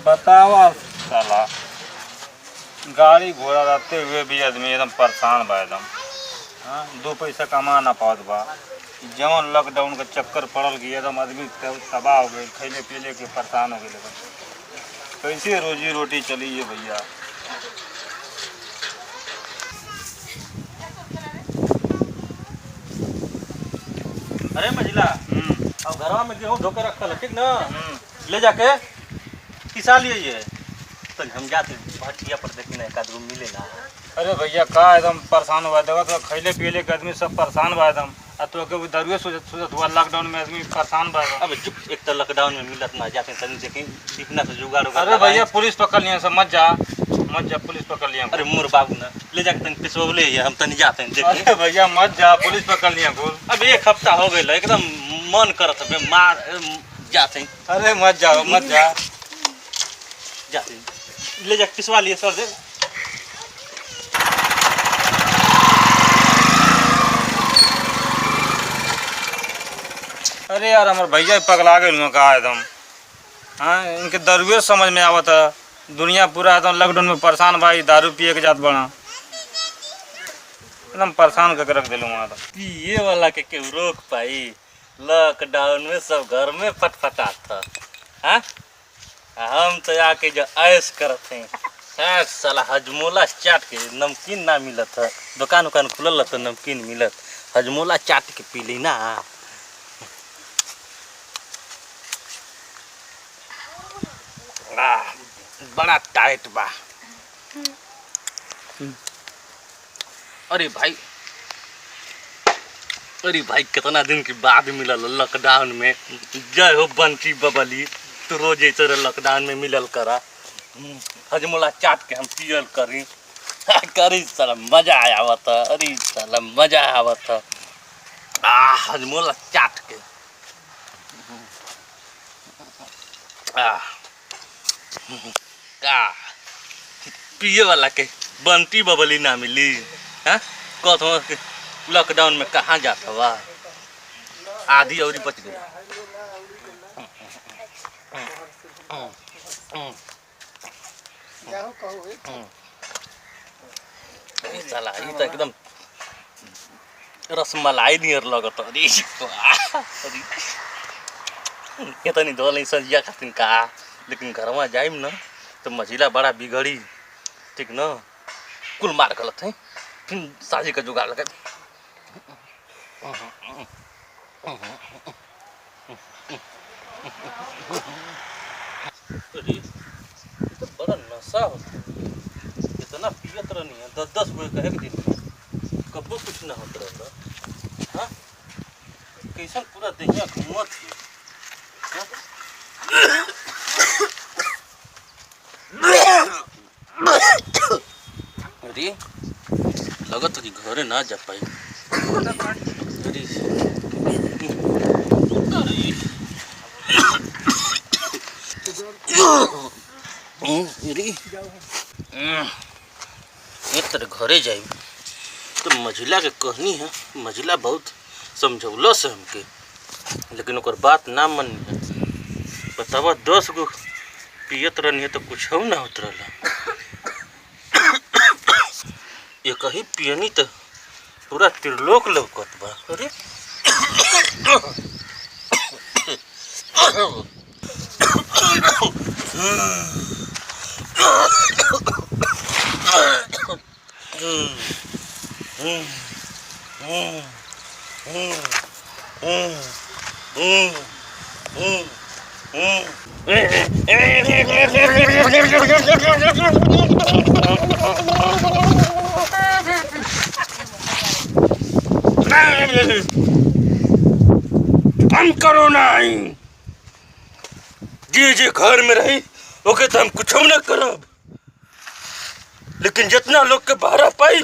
बतावा साला गाड़ी घोड़ा रहते हुए भी आदमी एकदम परेशान बा एकदम। हाँ, दो पैसा कमा ना पावत बा। जवन लॉकडाउन का चक्कर पड़ल कि एकदम आदमी तबाह हो गए, खैले पीले के परेशान हो गए। कैसे रोजी रोटी चली है भैया। अरे मझिला अब घरवा में गेहूँ धोके रखल है, ठीक ना? ले जाके पिसा लिए ये तो हम जाते भटिया पर देखने एक आदमी मिले ना। अरे भैया का एकदम परेशान हुआ देखो तो खैले पीले के आदमी सब परेशान बा एकदम। तो के दारुए सोचत हुआ लॉकडाउन में आदमी परेशान बा। अब चुप, एक तो लॉकडाउन में मिलत ना जाते तनी देखें इतना से जुगाड़। अरे भैया पुलिस पकड़ लिया सब, मत जा पुलिस पकड़ लिया। अरे मोर बाबू ना ले जाके तनी पिसवले ये हम तनी जाते हैं देखें। अरे भैया मत जा, पुलिस पकड़ लिया बोल। अब एक हफ्ता हो गए एकदम मन करत है मार जाते हैं। अरे मत जा जाते हैं ले जाके पिसवा लिए सर दे। अरे यार हमारे भैया पगला गए का एकदम। हाँ, इनके दारुए समझ में आवत है। दुनिया पूरा एकदम लॉकडाउन में परेशान भाई, दारू पिए के जात बड़ा एकदम परेशान करके रख दिलूँ वहाँ। पिए वाला के क्यों रोक पाई? लॉकडाउन में सब घर में फटफटा था। हाँ हम तो आके जो ऐश करते हैं साला हजमोला चाट के नमकीन ना मिलत है। दुकान खुलल तो नमकीन मिलत, हजमोला चाट के पी ली ना। बड़ा टाइट बा। अरे भाई कितना दिन के बाद मिलल लॉकडाउन में। जय हो बंटी बबली, तो रोज ऐसे लॉकडाउन में मिलल करा। हजमोला चाट के हम पियल करी साला मजा आवत। अरे साला मजा आवत हजमोला चाट के। का पिए वाला के बंटी बबली ना मिली? हाँ कथो लॉकडाउन में कहाँ जाता हुआ? आधी और बच गई। साला ये तो एकदम रसमलाई नियर लगत। इतनी धोल सजिया खातिर का, लेकिन घर में जाइम ना तो मझिला बड़ा बिगड़ी, ठीक ना? कुल मार गलत है, फिर शादी का जुगाड़ लगा। तो बड़ा नशा होता, इतना पियत रहनी है 10 गो कहे के दिन कबो कुछ ना होता रहता। हाँ कैसा पूरा देहिया घूमत है। अरे लगत कि घरे ना जा पाई। एक तरह घरे जाई तो मझिला के कहनी है। मझिला बहुत समझौला से हमके, लेकिन ओकर बात ना मन। बतावा 10 गो पियत रहनी है तो कुछ हो ना होत रहला। ये कहीं पियनी तो पूरा त्रिलोक लौकत बा। अरे हम करो नहीं जे घर में रही ओके तो हम कुछ न करब, लेकिन जितना लोग के बाहर पाई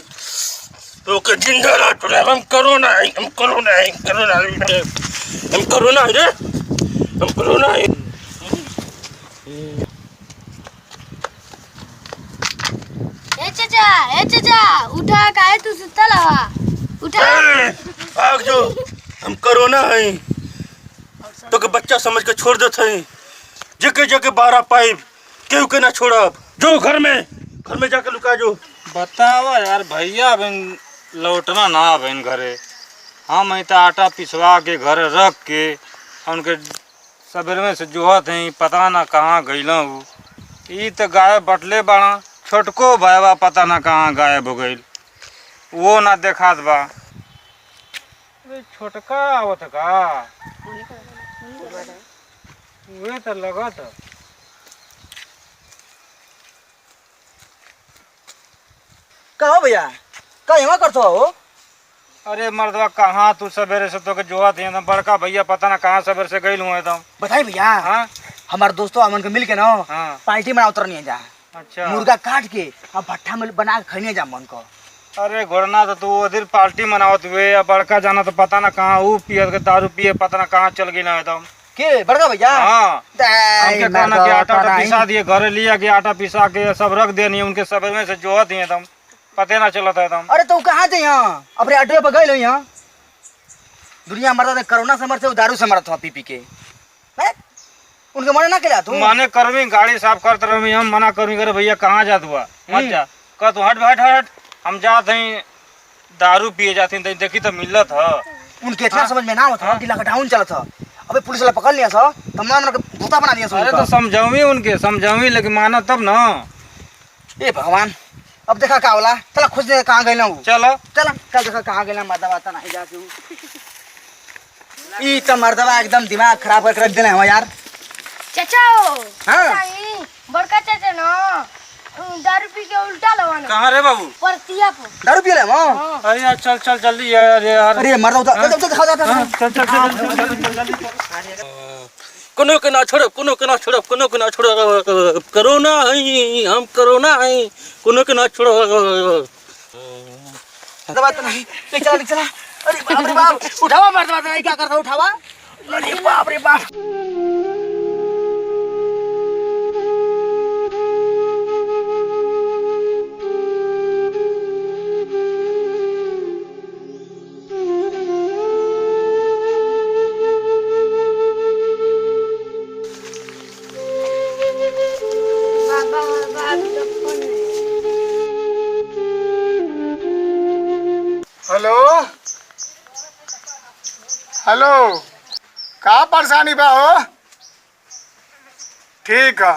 तो ओके जिंदा रख। हम करो नहीं रे, हम करो नहीं। ए चाचा उठा, काहे तू सुतल हवा? उठा भाग जो। हम कोरोना है तो के बच्चा समझ के छोड़ देते हैं। जगह जगह 12 पाइप केहू के ना छोड़ब। जो घर में जाके लुका जो। बतावा यार भैया बहन लौटना ना बहन घरे। हम तो आटा पिसवा के घर रख के उनके सवेरे में से जोहत हैं, पता ना कहाँ गईला हूँ। ई तो गायब बटले बाड़ा, छोटको भैया पता ना कहाँ गायब हो गई, वो ना देखात बा। अरे छोटका आवत का वे तो लगत। कहो भैया का यहाँ करते हो? अरे मर्दवा कहाँ तू सवेरे से तो के जोहत है एकदम, बड़का भैया पता ना कहाँ सवेरे से गई हूँ एकदम। बताई भैया हाँ हमारे दोस्तों अमन के मिल के ना हाँ। पार्टी में उतरनी है जा। अच्छा मुर्गा काट के अब भट्ठा में बना के खैनी जा मन को। अरे घोड़ना तो तू उधर पार्टी मनावत हुए या बड़का जाना तो पता ना कहाँ वो पिए के दारू पिए पता ना कहाँ चल गई ना एकदम। के बड़का भैया? हाँ दाई उनके कहना मर्दवा कि आटा पढ़ाई। पिसा दिए, घर लिया के आटा पिसा के सब रख देनी, उनके सवेरे में से जोहत ही एकदम पते ना चलता एकदम। अरे तू कहाँ थे यहाँ? अपने अड्डे पर गए यहाँ। दुनिया मरता था, कोरोना से मरते दारू से मरता पी पी के। हैं? उनके मना ना किया तू? माने करवी गाड़ी साफ करते रही, हम मना करवी करे भैया कहाँ जात हुआ मत जा। कह तू हट हट हट, हम जात हई दारू पिए जाती देखी तो मिलत है। उनके इतना समझ में ना होता कि लॉकडाउन चला था। अबे पुलिस वाला पकड़ लिया था, तमाम भूता बना दिया। अरे तो समझावी उनके, समझावी लेकिन माना तब ना। ए भगवान, अब देखा का होला। चला खोज दे कहाँ गए ना वो। चलो चला कल देखा कहाँ गए ना। मर्दवा तो नहीं जाके ई तो मर्दवा एकदम दिमाग खराब करके रख देना है यार। चाचा हाँ बड़का चाचा ना दारू पी के उल्टा लवाना कहाँ रे बाबू? परतिया पर। दारू पी ले मां। अरे यार चल चल जल्दी यार यार। अरे मर्द उधर दिखा जाता है। चल चल जल्दी। कोनो के ना छोड़ब, कोनो के ना छोड़ब, कोनो के ना छोड़ब। कोरोना है, हम कोरोना है, कोनो के ना छोड़ब। मर्दवा तो नहीं। ले चला ले चला। अरे बाप रे बाप, उठावा मर्दवा तो नहीं, क्या करता उठावा। अरे बाप रे बाप। हेलो हेलो, का परेशानी बा हो? ठीक है,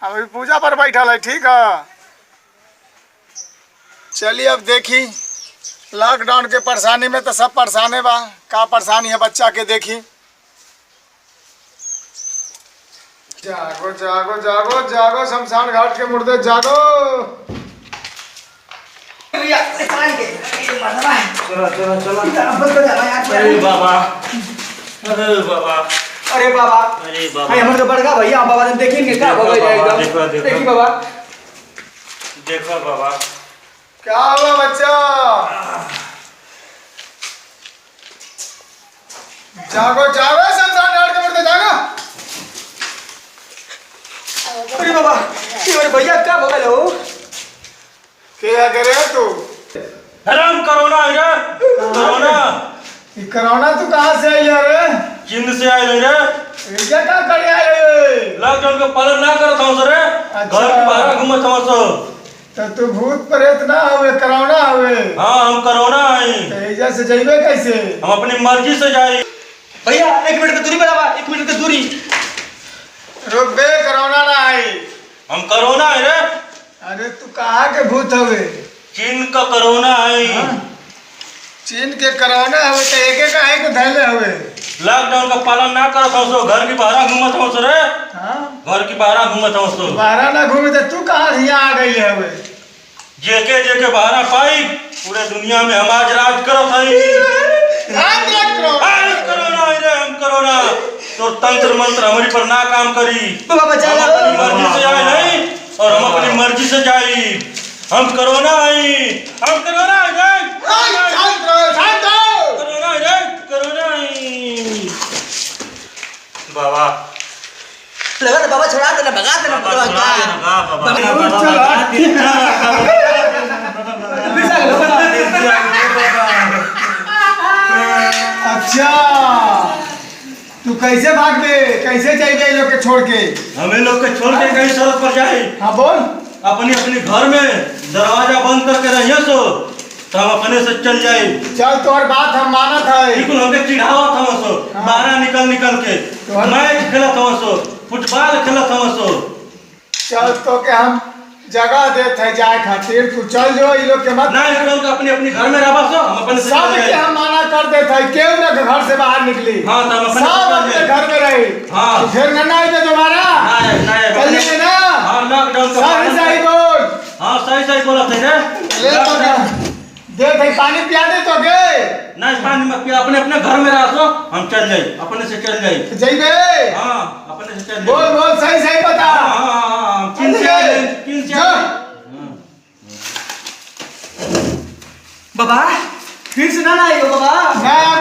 अभी पूजा पर बैठल है। ठीक है चलिए, अब देखी लॉकडाउन के परेशानी में तो सब परेशानी बा। का परेशानी है बच्चा के देखी। जागो जागो जागो जागो, शमशान घाट के मुर्दे जागो। चलो चलो चलो। अरे बाबा, अरे बाबा, अरे बाबा, अरे बाबा, अरे हमारे बड़का भैया बाबा ने देखेंगे क्या हो गया एकदम। देखो देखो देखी बाबा, देखो बाबा क्या हुआ बच्चा? जागो जागो, शमशान घाट के मुर्दे जागो। अरे बाबा, ये मेरे भैया क्या हो गया हो? क्या करे तू? हराम कोरोना है रे, कोरोना। ये कोरोना तू कहाँ से आई है रे? चीन से आए रे। ये क्या कर आए? लॉकडाउन का पालन ना करत हूँ सर। घर के बाहर घूमत हूँ सर। तो तू भूत प्रेत ना हुए, कोरोना हुए। हाँ हम कोरोना आई। एजा से जाइबे कैसे? हम अपनी मर्जी से जाई। भैया 1 मिनट की दूरी बनावा, 1 मिनट की दूरी। रुक बे, कोरोना ना आई। हम कोरोना है रे। अरे तू कहाँ के भूत हुए? चीन का कोरोना है। चीन के कोरोना हुए तो एक काहे के धैले हुए? लॉकडाउन का पालन ना करत हूँ सो। घर के बाहर घूमत हूँ सर। हाँ, घर के बाहर घूमत हूँ सो। बाहर ना घूमे तो तू कहाँ से यहाँ आ गई हुए? जेके जेके बाहर पाई पूरे दुनिया में हम आज राज करत हई। आज कोरोना है रे, हम कोरोना। तो तंत्र मंत्र हमारी पर ना काम करी। बाबा हम चला। अपनी मर्जी से आए नहीं और हम अपनी मर्जी से जाई। हम कोरोना आई, हम कोरोना आई रे। कोरोना आई रे, कोरोना आई। बाबा लगा तो बाबा छोड़ा देना, भगा देना बाबा सुना देना बाबा। अच्छा, तू कैसे भाग गए, कैसे चल गए लोग के छोड़ के? हमें लोग के छोड़ के कहीं सड़क पर जाए, हाँ बोल। अपने अपने घर में दरवाजा बंद करके रहिए तो हम अपने से चल जाए। चल तोर बात हम माना था। बिल्कुल हमके चिढ़ावा था सो, बाहर निकल के मैच खेला था सो, फुटबॉल खेला था सो। चल तो के हम जगह देते है जाए खातिर, तू चल जो ये लोग के मत। नहीं लोग अपने अपने घर में रहा सो, हम अपने से सब चल के जाए। हम माना कर देते है, क्यों ना घर से बाहर निकली। हाँ तो हम अपने से सब चल अपने जाए। घर में रहे। हाँ। तो फिर ना आए दोबारा नहीं चल जाए ना। हाँ लॉकडाउन का सही सही बोल। हाँ सही बोला थे रे। ले तो दे भाई पानी पिया दे तो गे। नहीं पानी मत पिया, अपने अपने घर में रहा सो, हम चल जाए, अपने से चल जाए। जाइबे। हाँ अपने से चल बोल जाए। बोल सही बता। हाँ किन से जा। बाबा फिर से ना आई हो बाबा।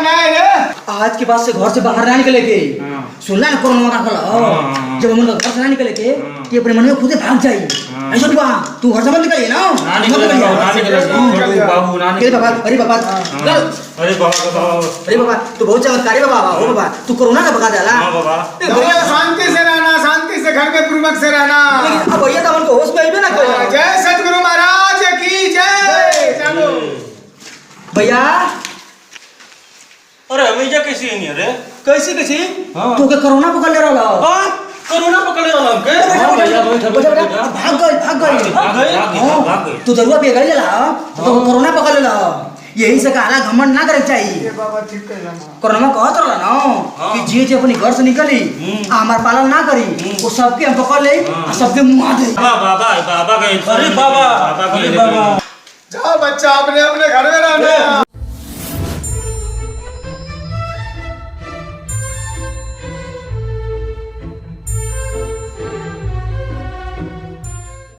नहीं रे। आज के बाद से घर से बाहर ना निकले के। सुनला ना कोरोना का खला, जब हम घर से ना निकले के कि अपने मन में खुद भाग जाई। ऐसा तो तू घर से मत निकलिए ना। बाबू अरे बाबा अरे बाबा अरे बाबा तू बहुत चमत्कारी बाबा हो बाबा, तू कोरोना का भगा डाला। भैया शांति से रहना, शांति से घर में पूर्वक से रहना। अब भैया तो हमको होश में आइबे ना करो। जय सतगुरु महाराज की जय। चलो भैया अरे हमें कैसी नहीं रे? कैसे कैसे हाँ। तू के कोरोना पकड़ ले रहा। कोरोना पकड़े वाला हमके। भाग गई तू दरुआ पे गई ला तो कोरोना पकड़ लेला। यही से कहला घमंड ना करे चाहिए। बाबा ठीक कहला ना। कोरोना कहत रहला ना कि जे जे अपनी घर से निकली आ हमार पालन ना करी वो सबके हम पकड़ ले आ सबके मुंह दे। बाबा गए। अरे बाबा जाओ बच्चा अपने अपने